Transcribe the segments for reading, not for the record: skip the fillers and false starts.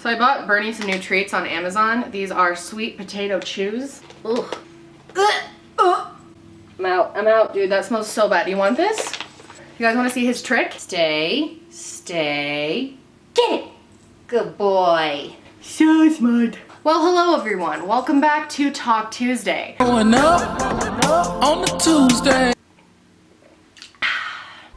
So I bought Bernie some new treats on Amazon. These are sweet potato chews. Ugh. I'm out, dude. That smells so bad. Do you want this? You guys want to see his trick? Stay, get it. Good boy. So smart. Well, hello everyone. Welcome back to Talk Tuesday. Going up on the Tuesday.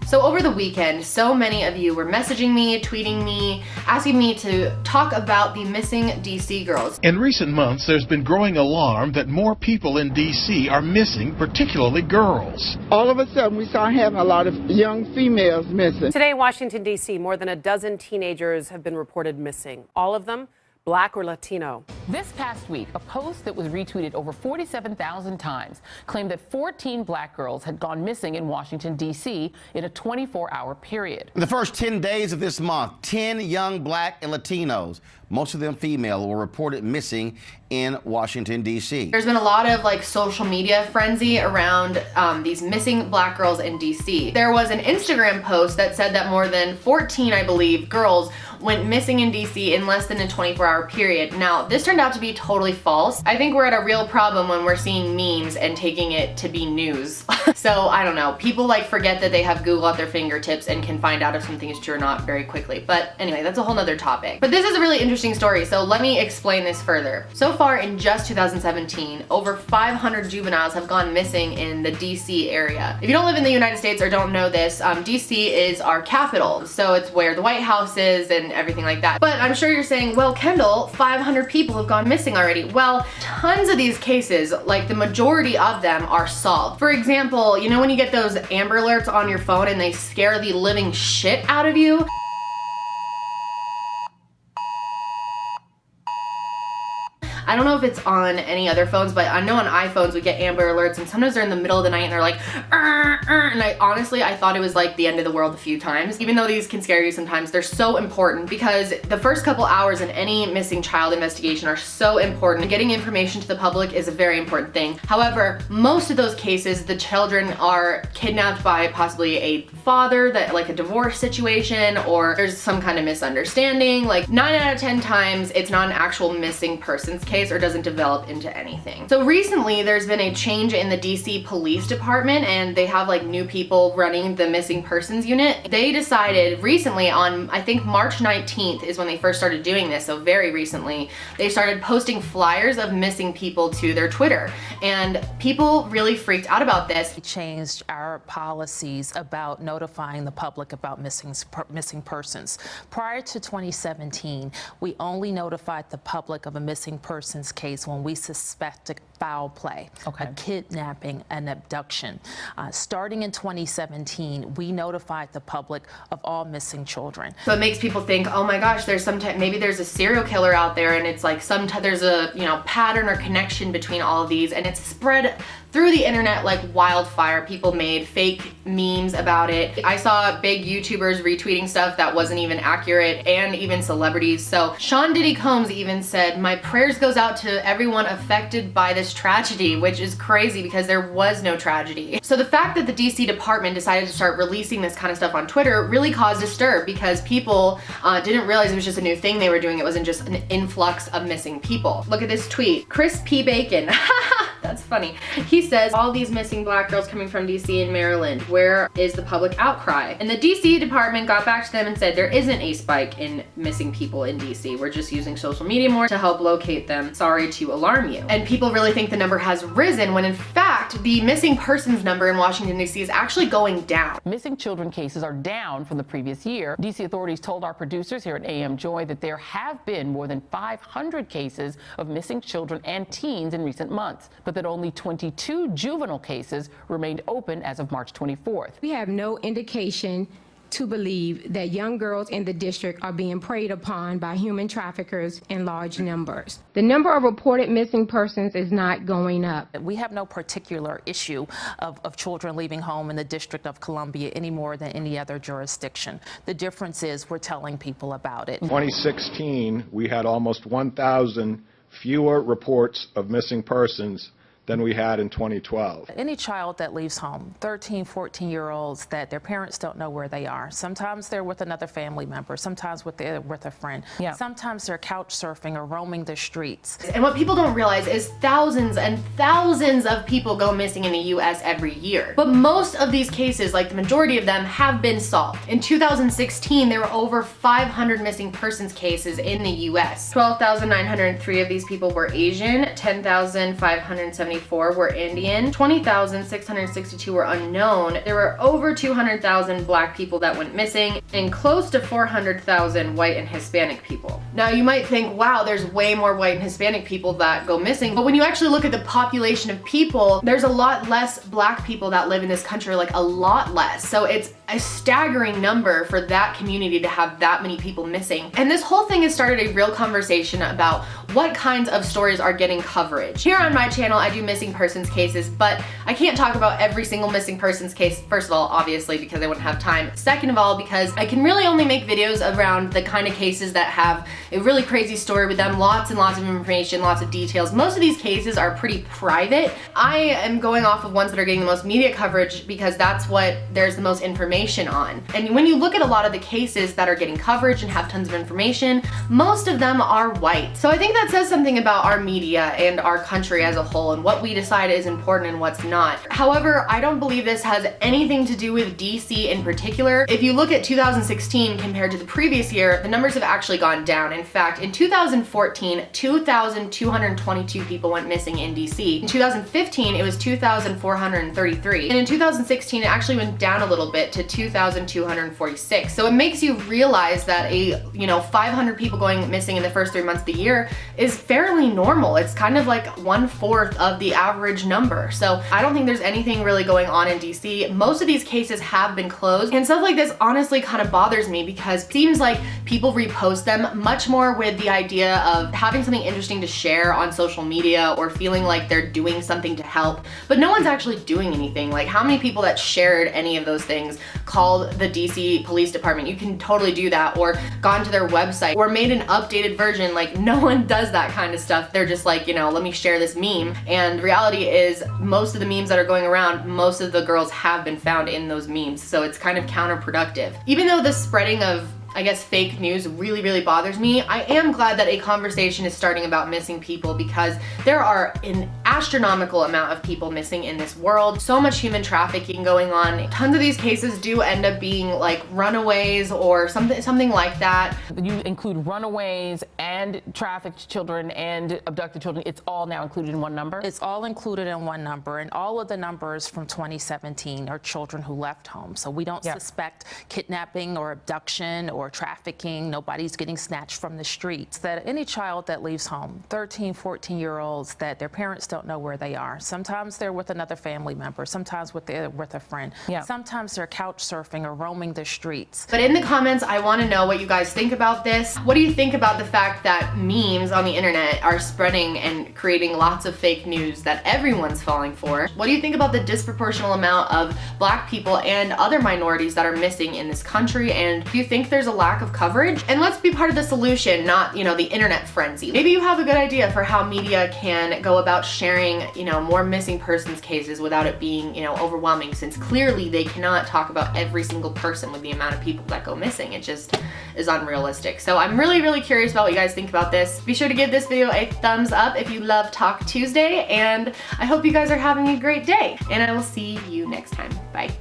So over the weekend, so many of you were messaging me, tweeting me, asking me to talk about the missing DC girls. In recent months, there's been growing alarm that more people in DC are missing, particularly girls. All of a sudden, we start having a lot of young females missing. Today in Washington, D.C., more than a dozen teenagers have been reported missing. All of them Black or Latino. This past week, a post that was retweeted over 47,000 times claimed that 14 black girls had gone missing in Washington, D.C. in a 24-hour period. In the first 10 days of this month, 10 young black and Latinos, most of them female, were reported missing in Washington, D.C. There's been a lot of social media frenzy around these missing black girls in D.C. There was an Instagram post that said that more than 14, I believe, girls went missing in DC in less than a 24-hour period. Now, this turned out to be totally false. I think we're at a real problem when we're seeing memes and taking it to be news. So, I don't know. People forget that they have Google at their fingertips and can find out if something is true or not very quickly. But anyway, that's a whole nother topic. But this is a really interesting story, so let me explain this further. So far in just 2017, over 500 juveniles have gone missing in the DC area. If you don't live in the United States or don't know this, DC is our capital. So it's where the White House is and everything like that. But I'm sure you're saying, well, Kendall, 500 people have gone missing already. Well, tons of these cases, the majority of them are solved. For example, you know when you get those Amber Alerts on your phone and they scare the living shit out of you? I don't know if it's on any other phones, but I know on iPhones we get Amber Alerts and sometimes they're in the middle of the night and they're like, and I thought it was like the end of the world a few times. Even though these can scare you sometimes, they're so important because the first couple hours in any missing child investigation are so important. Getting information to the public is a very important thing. However, most of those cases, the children are kidnapped by possibly a father, that a divorce situation, or there's some kind of misunderstanding. 9 out of 10 times, it's not an actual missing persons case or doesn't develop into anything. So recently there's been a change in the DC Police Department and they have new people running the missing persons unit. They decided recently on, I think March 19th is when they first started doing this, so very recently, they started posting flyers of missing people to their Twitter, and people really freaked out about this. We changed our policies about notifying the public about missing persons. Prior to 2017, we only notified the public of a missing person's case when we suspected foul play, a kidnapping, an abduction. Starting in 2017, we notified the public of all missing children. So it makes people think, oh my gosh, maybe there's a serial killer out there, and it's there's a pattern or connection between all of these, and it's spread through the internet like wildfire. People made fake memes about it. I saw big YouTubers retweeting stuff that wasn't even accurate, and even celebrities. So Sean Diddy Combs even said, "My prayers goes out to everyone affected by this tragedy," which is crazy because there was no tragedy. So the fact that the DC department decided to start releasing this kind of stuff on Twitter really caused a stir because people didn't realize it was just a new thing they were doing. It wasn't just an influx of missing people. Look at this tweet. Chris P. Bacon. That's funny. He says, all these missing black girls coming from DC and Maryland. Where is the public outcry? And the DC department got back to them and said there isn't a spike in missing people in DC. We're just using social media more to help locate them. Sorry to alarm you. And people really think the number has risen when in fact the missing persons number in Washington DC is actually going down. Missing children cases are down from the previous year. DC authorities told our producers here at AM Joy that there have been more than 500 cases of missing children and teens in recent months, but that only 22 juvenile cases remained open as of March 24th. We have no indication to believe that young girls in the district are being preyed upon by human traffickers in large numbers. The number of reported missing persons is not going up. We have no particular issue of children leaving home in the District of Columbia any more than any other jurisdiction. The difference is we're telling people about it. In 2016, we had almost 1,000 fewer reports of missing persons than we had in 2012. Any child that leaves home, 13, 14-year-olds that their parents don't know where they are. Sometimes they're with another family member, sometimes with a friend. Yeah. Sometimes they're couch surfing or roaming the streets. And what people don't realize is thousands and thousands of people go missing in the US every year. But most of these cases, like the majority of them, have been solved. In 2016, there were over 500 missing persons cases in the US. 12,903 of these people were Asian, 10,574 were Indian, 20,662 were unknown. There were over 200,000 black people that went missing, and close to 400,000 white and Hispanic people. Now you might think, wow, there's way more white and Hispanic people that go missing, but when you actually look at the population of people, there's a lot less black people that live in this country, like a lot less. So it's a staggering number for that community to have that many people missing. And this whole thing has started a real conversation about what kinds of stories are getting coverage. Here on my channel, I do missing persons cases, but I can't talk about every single missing persons case. First of all, obviously, because I wouldn't have time. Second of all, because I can really only make videos around the kind of cases that have a really crazy story with them, lots and lots of information, lots of details. Most of these cases are pretty private. I am going off of ones that are getting the most media coverage because that's what there's the most information on. And when you look at a lot of the cases that are getting coverage and have tons of information, most of them are white. So I think that says something about our media and our country as a whole and what we decide is important and what's not. However, I don't believe this has anything to do with DC in particular. If you look at 2016 compared to the previous year, the numbers have actually gone down. In fact, in 2014, 2,222 people went missing in DC. In 2015, it was 2,433. And in 2016, it actually went down a little bit to 2,246. So it makes you realize that 500 people going missing in the first 3 months of the year is fairly normal. It's kind of like 1/4 of the average number. So I don't think there's anything really going on in DC. Most of these cases have been closed, and stuff like this honestly kind of bothers me because it seems like people repost them much more with the idea of having something interesting to share on social media or feeling like they're doing something to help, but no one's actually doing anything. Like, how many people that shared any of those things called the DC Police Department? You can totally do that, or gone to their website or made an updated version. Like, no one does that kind of stuff. They're just like, let me share this meme. And reality is, most of the memes that are going around, most of the girls have been found in those memes. So it's kind of counterproductive. Even though the spreading of, I guess, fake news really, really bothers me, I am glad that a conversation is starting about missing people because there are an astronomical amount of people missing in this world. So much human trafficking going on. Tons of these cases do end up being like runaways or something like that. You include runaways and trafficked children and abducted children. It's all now included in one number? It's all included in one number, and all of the numbers from 2017 are children who left home. So we don't suspect kidnapping or abduction or trafficking. Nobody's getting snatched from the streets. That any child that leaves home, 13, 14-year-olds that their parents don't know where they are. Sometimes they're with another family member, sometimes with a friend. Yeah. Sometimes they're couch surfing or roaming the streets. But in the comments, I want to know what you guys think about this. What do you think about the fact that memes on the internet are spreading and creating lots of fake news that everyone's falling for? What do you think about the disproportional amount of black people and other minorities that are missing in this country? And do you think there's a lack of coverage? And let's be part of the solution, not, the internet frenzy. Maybe you have a good idea for how media can go about sharing, more missing persons cases without it being, overwhelming, since clearly they cannot talk about every single person with the amount of people that go missing. It just is unrealistic. So I'm really, really curious about what you guys think about this. Be sure to give this video a thumbs up if you love Talk Tuesday, and I hope you guys are having a great day, and I will see you next time. Bye.